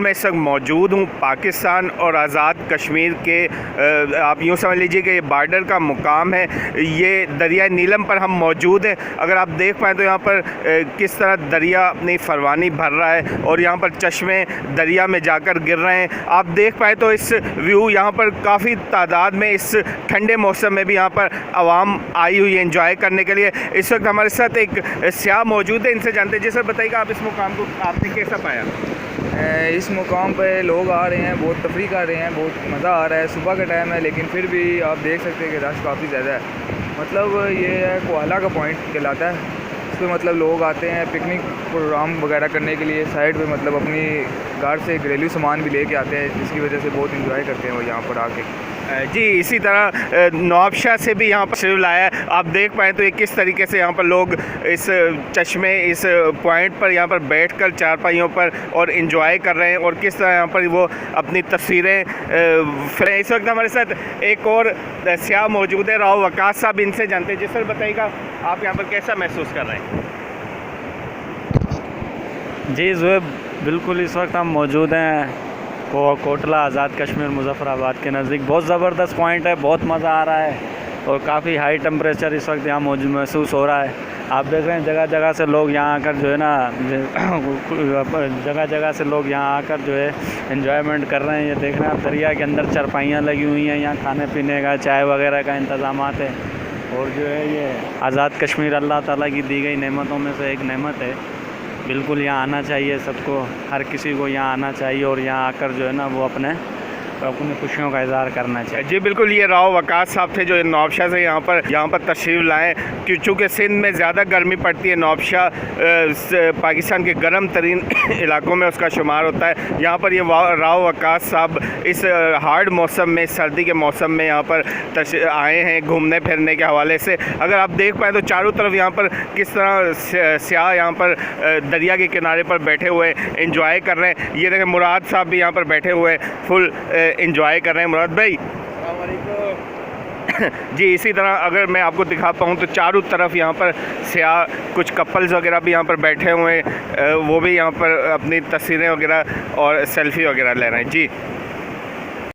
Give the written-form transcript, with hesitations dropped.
मैं इस वक्त मौजूद हूँ पाकिस्तान और आज़ाद कश्मीर के आप यूँ समझ लीजिए कि ये बार्डर का मुकाम है। ये दरिया नीलम पर हम मौजूद हैं। अगर आप देख पाएँ तो यहाँ पर किस तरह दरिया अपनी फरवानी भर रहा है और यहाँ पर चश्मे दरिया में जाकर गिर रहे हैं। आप देख पाएँ तो इस व्यू यहाँ पर काफ़ी तादाद में इस ठंडे मौसम में भी यहाँ पर आवाम आई हुई है एंजॉय करने के लिए। इस वक्त हमारे साथ एक सियाह मौजूद है, इनसे जानते हैं। जी सर, बताइएगा आप इस मुकाम को आपने कैसा पाया? इस मुकाम पे लोग आ रहे हैं, बहुत तफरी कर रहे हैं, बहुत मज़ा आ रहा है। सुबह का टाइम है लेकिन फिर भी आप देख सकते हैं कि रश काफ़ी ज़्यादा है। मतलब ये है कोहाला का पॉइंट कहलाता है। इस पर मतलब लोग आते हैं पिकनिक प्रोग्राम वगैरह करने के लिए। साइड पे मतलब अपनी घर से घरेलू सामान भी लेके आते हैं, जिसकी वजह से बहुत इंजॉय करते हैं वो यहाँ पर आके। जी, इसी तरह नौबशाह से भी यहाँ पर शिव लाया है। आप देख पाएँ तो ये किस तरीके से यहाँ पर लोग इस चश्मे इस पॉइंट पर यहाँ पर बैठकर चारपाइयों पर और इन्जॉय कर रहे हैं और किस तरह यहाँ पर वो अपनी तस्वीरें फिर। इस वक्त हमारे साथ एक और सियाह मौजूद है, राव वकास साहब, इनसे जानते हैं। जी सर, बताइएगा आप यहाँ पर कैसा महसूस कर रहे हैं? जी ज़ुएब, बिल्कुल इस वक्त हम मौजूद हैं कोटला आज़ाद कश्मीर मुज़फ़्फ़राबाद के नज़दीक। बहुत ज़बरदस्त पॉइंट है, बहुत मज़ा आ रहा है और काफ़ी हाई टेम्परेचर इस वक्त यहाँ मौजूद महसूस हो रहा है। आप देख रहे हैं जगह जगह से लोग यहाँ आकर जो है ना जगह जगह से लोग यहाँ आकर जो है एंजॉयमेंट कर रहे हैं। ये देख रहे हैं आप दरिया के अंदर चारपाइयाँ लगी हुई हैं, यहाँ खाने पीने का चाय वगैरह का इंतज़ाम है। और जो है ये आज़ाद कश्मीर अल्लाह ताला की दी गई नेमतों में से एक नेमत है। बिल्कुल यहाँ आना चाहिए सबको, हर किसी को यहाँ आना चाहिए और यहाँ आकर जो है ना वो अपने खुशियों का इज़हार करना चाहिए। जी बिल्कुल, ये राव वकास साहब थे जो नौबशाह से यहाँ पर तशरीफ़ लाएँ। चूँकि सिंध में ज़्यादा गर्मी पड़ती है, नौबशाह पाकिस्तान के गर्म तरीन इलाकों में उसका शुमार होता है। यहाँ पर ये राव वकास साहब इस हार्ड मौसम में, सर्दी के मौसम में यहाँ पर आए हैं घूमने फिरने के हवाले से। अगर आप देख पाएँ तो चारों तरफ यहाँ पर किस तरह स्याह यहाँ पर दरिया के किनारे पर बैठे हुए इंजॉय कर रहे हैं। ये देखें मुराद साहब भी यहाँ पर बैठे हुए फुल इंजॉय कर रहे हैं। मुराद भाई, जी इसी तरह अगर मैं आपको दिखा पाऊँ तो चारों तरफ यहाँ पर स्याह कुछ कपल्स वगैरह भी यहाँ पर बैठे हुए हैं, वो भी यहाँ पर अपनी तस्वीरें वगैरह और सेल्फ़ी वगैरह ले रहे हैं। जी